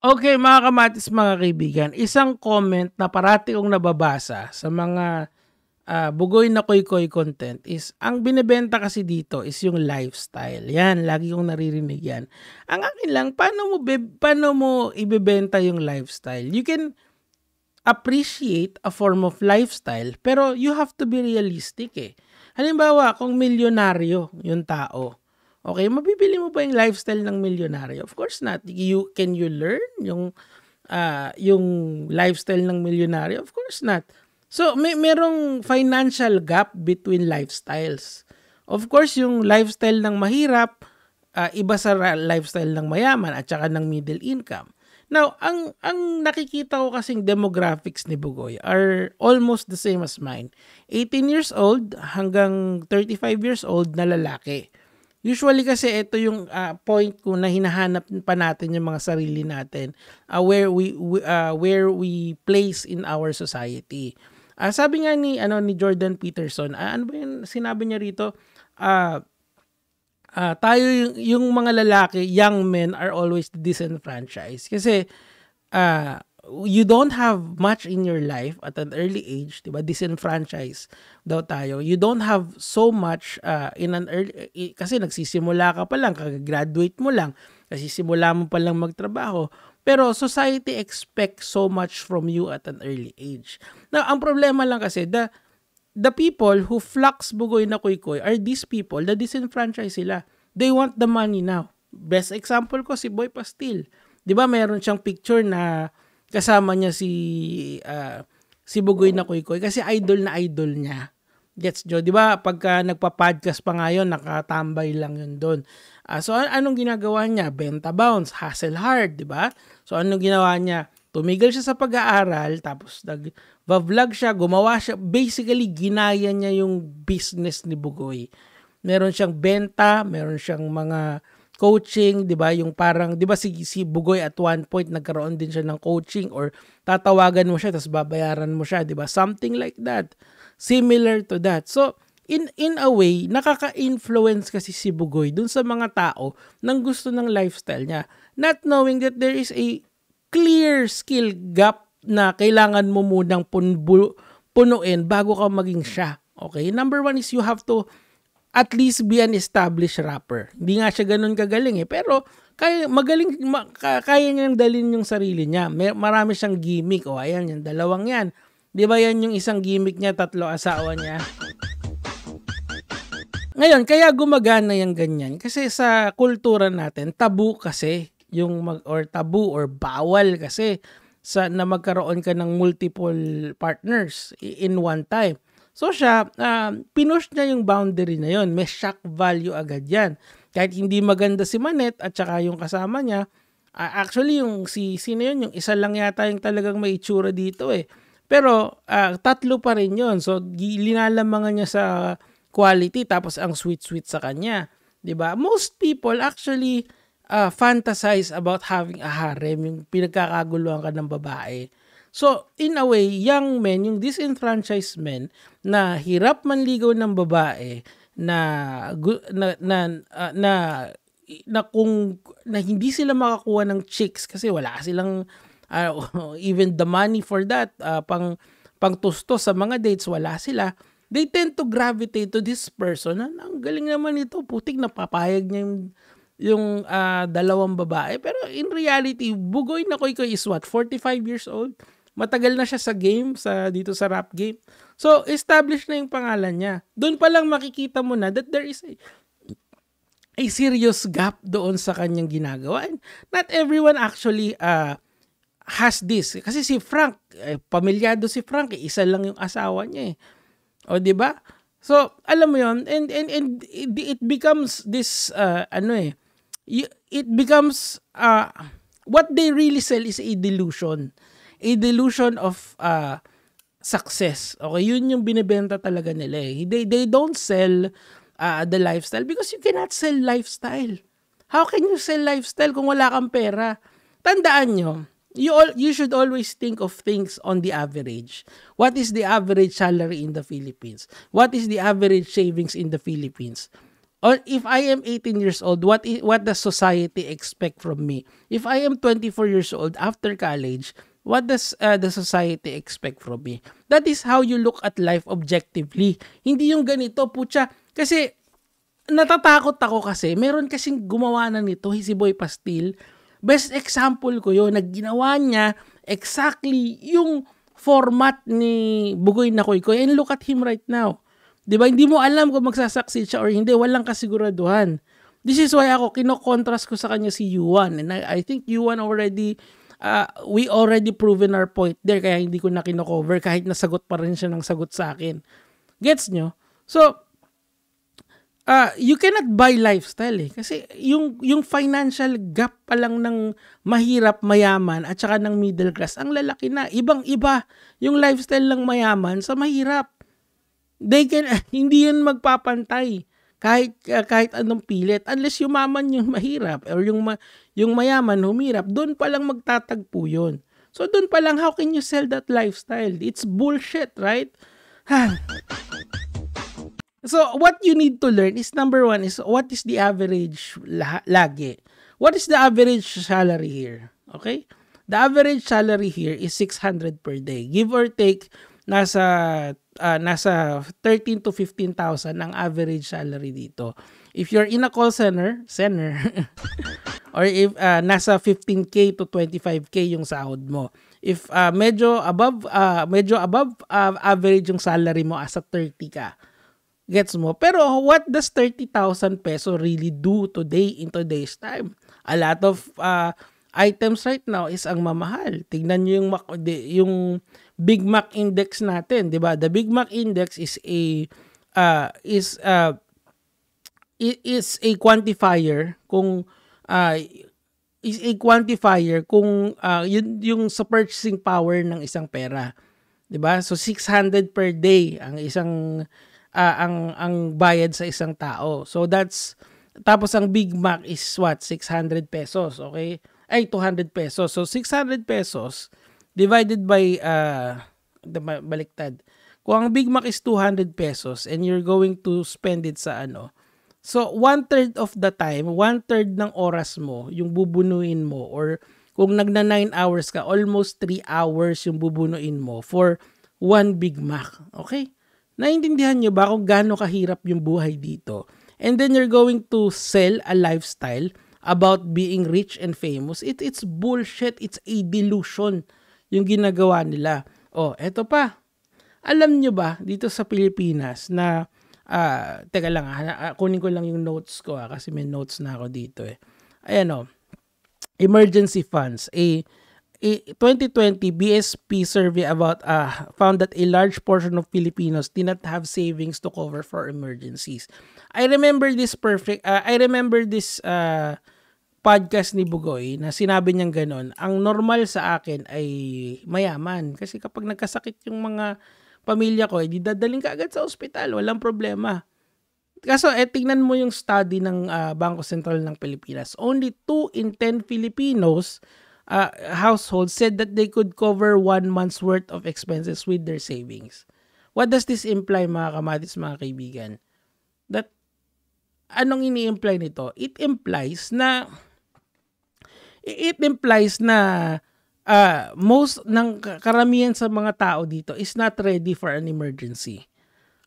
Okay, mga kamatis, mga kaibigan, isang comment na parati kong nababasa sa mga bugoy na koy-koy content is, ang binebenta kasi dito is yung lifestyle. Yan, lagi kong naririnig yan. Ang akin lang, paano mo ibebenta yung lifestyle? You can appreciate a form of lifestyle, pero you have to be realistic eh. Halimbawa, kung milyonaryo yung tao, okay, mabibili mo ba yung lifestyle ng milyonaryo? Of course not. Can you learn yung lifestyle ng milyonaryo? Of course not. So, merong financial gap between lifestyles. Of course, yung lifestyle ng mahirap, iba sa lifestyle ng mayaman at saka ng middle income. Now, ang nakikita ko kasing demographics ni Bugoy are almost the same as mine. 18 years old hanggang 35 years old na lalaki. Usually kasi ito yung point ko na hinahanap pa natin yung mga sarili natin, where we place in our society. Sabi nga ni Jordan Peterson, ano ba yung sinabi niya rito? Tayo yung mga lalaki, young men are always disenfranchised. Kasi you don't have much in your life at an early age, diba? Disenfranchised daw tayo. You don't have so much in an early, kasi nagsisimula ka pa lang, kag-graduate mo lang, nagsisimula mo pa lang magtrabaho. Pero society expects so much from you at an early age. Now, ang problema lang kasi, the people who flocks Bugoy na koy-koy are these people, the disenfranchised sila. They want the money now. Best example ko, si Boy Pastil. Di ba mayroon siyang picture na kasama niya si Bugoy na koy-koy kasi idol na idol niya. Gets Joe? Di ba pagka nagpa-podcast pa ngayon, nakatambay lang yun doon. So anong ginagawa niya? Benta bounce, hustle hard, di ba? So anong ginawa niya? Tumigil siya sa pag-aaral, tapos nag-vlog siya, gumawa siya. Basically, ginaya niya yung business ni Bugoy. Meron siyang benta, meron siyang mga coaching, 'di ba? Yung parang 'di ba si Bugoy at one point nagkaroon din siya ng coaching, or tatawagan mo siya tapos babayaran mo siya, 'di ba? Something like that. Similar to that. So, in a way, nakaka-influence kasi si Bugoy dun sa mga tao nang gusto ng lifestyle niya, not knowing that there is a clear skill gap na kailangan mo munang punuin bago ka maging siya. Okay? Number one is you have to at least be an established rapper. Hindi nga siya ganun kagaling eh. Pero kaya niyang dalhin yung sarili niya. Marami siyang gimmick. O ayan, yung dalawang yan. Di ba yan yung isang gimmick niya, 3 asawa niya? Ngayon, kaya gumagana yung ganyan. Kasi sa kultura natin, tabu kasi tabu or bawal kasi na magkaroon ka ng multiple partners in one time. So siya, pinush niya yung boundary na yon. May shock value agad yan. Kahit hindi maganda si Manette at saka yung kasama niya, actually yung sino yun, yung isa lang yata yung talagang may itsura dito eh. Pero 3 pa rin yon. So linalamangan niya sa quality, tapos ang sweet-sweet sa kanya. 'Di ba? Most people actually fantasize about having a harem, yung pinagkakaguluhan ka ng babae. So, in a way, young men, yung disenfranchised men, na hirap manligaw ng babae, na hindi sila makakuha ng chicks kasi wala silang even the money for that, pangtusto sa mga dates, wala sila. They tend to gravitate to this person. Ang galing naman ito, putik, napapayag niya yung dalawang babae. Pero in reality, Bugoy na koy-koy is what? 45 years old? Matagal na siya sa game, dito sa rap game. So, established na yung pangalan niya. Doon pa lang makikita mo na that there is a serious gap doon sa kanyang ginagawa. And not everyone actually has this. Kasi si Frank, pamilyado si Frank, isa lang yung asawa niya eh. O, di ba? So, alam mo yun, and it becomes this, it becomes, what they really sell is a delusion. A delusion of success. Okay, yun yung binibenta talaga nila eh. They don't sell the lifestyle because you cannot sell lifestyle. How can you sell lifestyle kung wala kang pera? Tandaan nyo, you should always think of things on the average. What is the average salary in the Philippines? What is the average savings in the Philippines? Or if I am 18 years old, what does society expect from me? If I am 24 years old after college, what does the society expect from me? That is how you look at life objectively. Hindi yung ganito, putya. Kasi natatakot ako kasi meron kasing gumawa na nito, si Boy Pastil. Best example ko yun, nagginawa niya exactly yung format ni Bugoy na Koykoy. And look at him right now. Diba? Hindi mo alam kung magsasucceed siya or hindi. Walang kasiguraduhan. This is why ako, kino-contrast ko sa kanya si Yuan. And I think Yuan already, we already proven our point there. Kaya hindi ko na kino-cover kahit nasagot pa rin siya ng sagot sa akin. Gets nyo? So, you cannot buy lifestyle eh. Kasi yung financial gap pa lang ng mahirap, mayaman, at saka ng middle class, ang lalaki na. Ibang-iba yung lifestyle ng mayaman sa mahirap. Hindi yun magpapantay kahit anong pilit unless yumaman yung mahirap or yung mayaman humirap, doon pa lang magtatagpo yun. So doon pa lang, how can you sell that lifestyle? It's bullshit, right? So what you need to learn is, number one is, what is the average lagi? What is the average salary here? Okay? The average salary here is 600 per day. Give or take, nasa 13 to 15,000 ang average salary dito. If you're in a call center or if nasa 15k to 25k yung sahod mo. If medyo above average yung salary mo, asa 30 ka. Gets mo? Pero what does 30,000 peso really do today in today's time? A lot of items right now is ang mamahal. Tignan niyo yung Big Mac index natin, 'di ba? The Big Mac index is a quantifier kung yung sa purchasing power ng isang pera. 'Di ba? So 600 per day ang isang ang bayad sa isang tao. So tapos ang Big Mac is what? 600 pesos, okay? Ay 200 pesos. So 600 pesos divided by baliktad. Kung ang Big Mac is 200 pesos and you're going to spend it sa so 1/3 of the time, 1/3 ng oras mo yung bubunuin mo, or kung nagna 9 hours ka, almost 3 hours yung bubunuin mo for one Big Mac. Okay? Naintindihan nyo ba kung gaano kahirap yung buhay dito? And then you're going to sell a lifestyle about being rich and famous. It's bullshit. It's a delusion yung ginagawa nila. Oh, eto pa. Alam nyo ba dito sa Pilipinas na teka lang, kunin ko lang yung notes ko kasi may notes na ako dito eh. Ayan emergency funds. A 2020 BSP survey found that a large portion of Filipinos did not have savings to cover for emergencies. I remember this podcast ni Bugoy na sinabi niyang ganon. Ang normal sa akin ay mayaman. Kasi kapag nagkasakit yung mga pamilya ko, di dadaling ka agad sa ospital. Walang problema. Kaso, tingnan mo yung study ng Bangko Sentral ng Pilipinas. Only 2 in 10 Filipinos households said that they could cover 1 month's worth of expenses with their savings. What does this imply, mga kamatis, mga kaibigan? That, anong ini-imply nito? It implies na most ng karamihan sa mga tao dito is not ready for an emergency.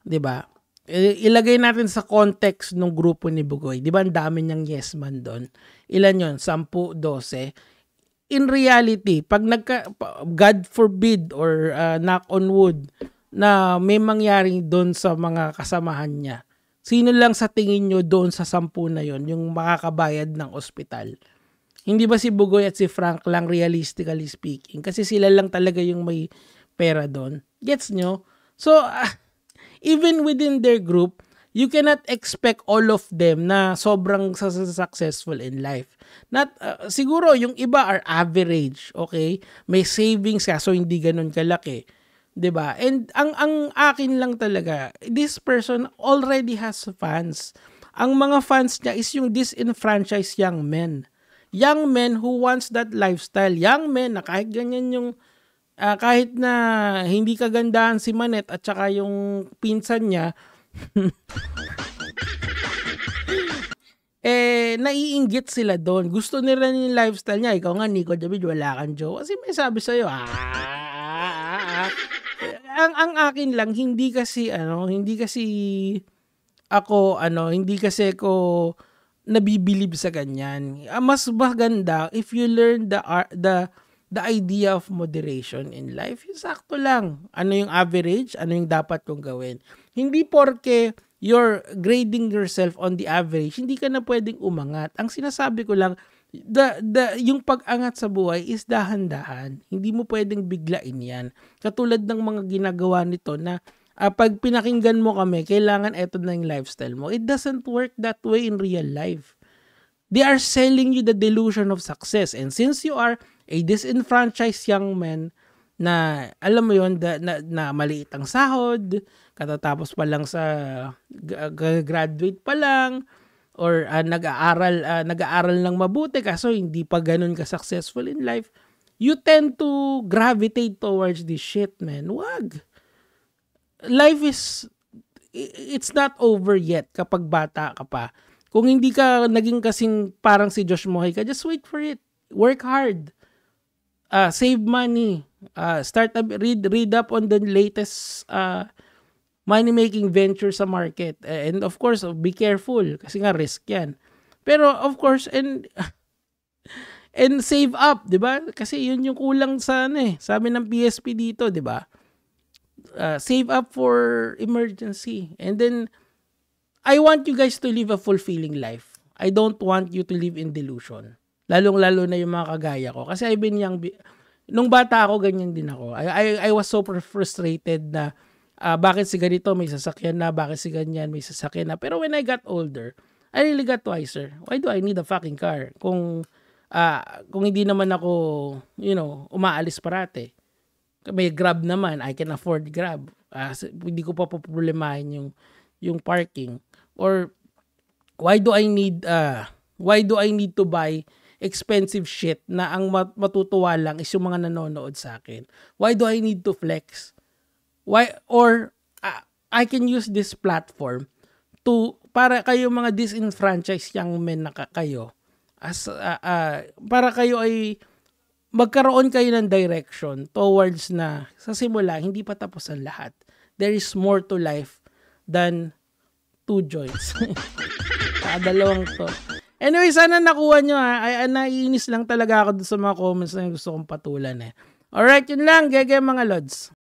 'Di ba? Ilagay natin sa context ng grupo ni Bugoy. 'Di ba ang dami niyang yes man doon? Ilan 'yon? 10, 12. In reality, pag God forbid or knock on wood na may mangyaring doon sa mga kasamahan niya, sino lang sa tingin nyo doon sa 10 na 'yon yung makakabayad ng ospital? Hindi ba si Bugoy at si Frank lang, realistically speaking? Kasi sila lang talaga yung may pera doon. Gets nyo? So, even within their group, you cannot expect all of them na sobrang successful in life. Siguro, yung iba are average, okay? May savings ka, so hindi ganun kalaki. 'Di ba? And ang akin lang talaga, this person already has fans. Ang mga fans niya is yung disenfranchised young men. Young men who wants that lifestyle. Young men na kahit ganyan yung kahit na hindi kagandahan si Manette at saka yung pinsan niya naiinggit sila doon. Gusto nila yung lifestyle niya. Ikaw nga, Nico David, wala kang jowa. Kasi may sabi sa'yo, ang akin lang, hindi kasi ako nabibilib sa ganyan. Mas maganda if you learn the idea of moderation in life. Yung sakto lang. Ano yung average? Ano yung dapat kong gawin? Hindi porke you're grading yourself on the average, hindi ka na pwedeng umangat. Ang sinasabi ko lang, yung pag-angat sa buhay is dahan-dahan. Hindi mo pwedeng biglain yan. Katulad ng mga ginagawa nito na pag pinakinggan mo kami, kailangan eto na yung lifestyle mo. It doesn't work that way in real life. They are selling you the delusion of success. And since you are a disenfranchised young man na alam mo yon na maliit ang sahod, katatapos pa lang sa graduate pa lang, or nag-aaral lang mabuti kaso hindi pa ganun ka successful in life, you tend to gravitate towards this shit, man. Wag. Life it's not over yet kapag bata ka pa. Kung hindi ka naging kasing parang si Josh Mojica, just wait for it. Work hard. Save money. Read up on the latest money-making venture sa market. And of course, be careful kasi nga risk yan. Pero of course, and save up, 'di ba? Kasi yun yung kulang sa sabi ng PSP dito, 'di ba? Save up for emergency. And then I want you guys to live a fulfilling life. I don't want you to live in delusion. Lalong-lalo na yung mga kagaya ko. Kasi I've been young. Nung bata ako, ganyan din ako. I was super frustrated na bakit si ganito may sasakyan na, bakit si ganyan may sasakyan na. Pero when I got older, I really got wiser. Why do I need a fucking car? Kung hindi naman ako, umaalis parate. May Grab naman, I can afford Grab. Hindi ko pa problemahin yung parking. Or why do I need to buy expensive shit na ang matutuwa lang is yung mga nanonood sa akin? Why do I need to flex? Why? Or I can use this platform para kayo mga disenfranchised young men na kayo, para kayo ay magkaroon kayo ng direction towards na sa simula hindi pa tapos ang lahat. There is more to life than 2 joints. Dalawang to. Anyway, sana nakuha nyo naiinis lang talaga ako sa mga comments na gusto kong patulan Alright, yun lang. Gege mga lods.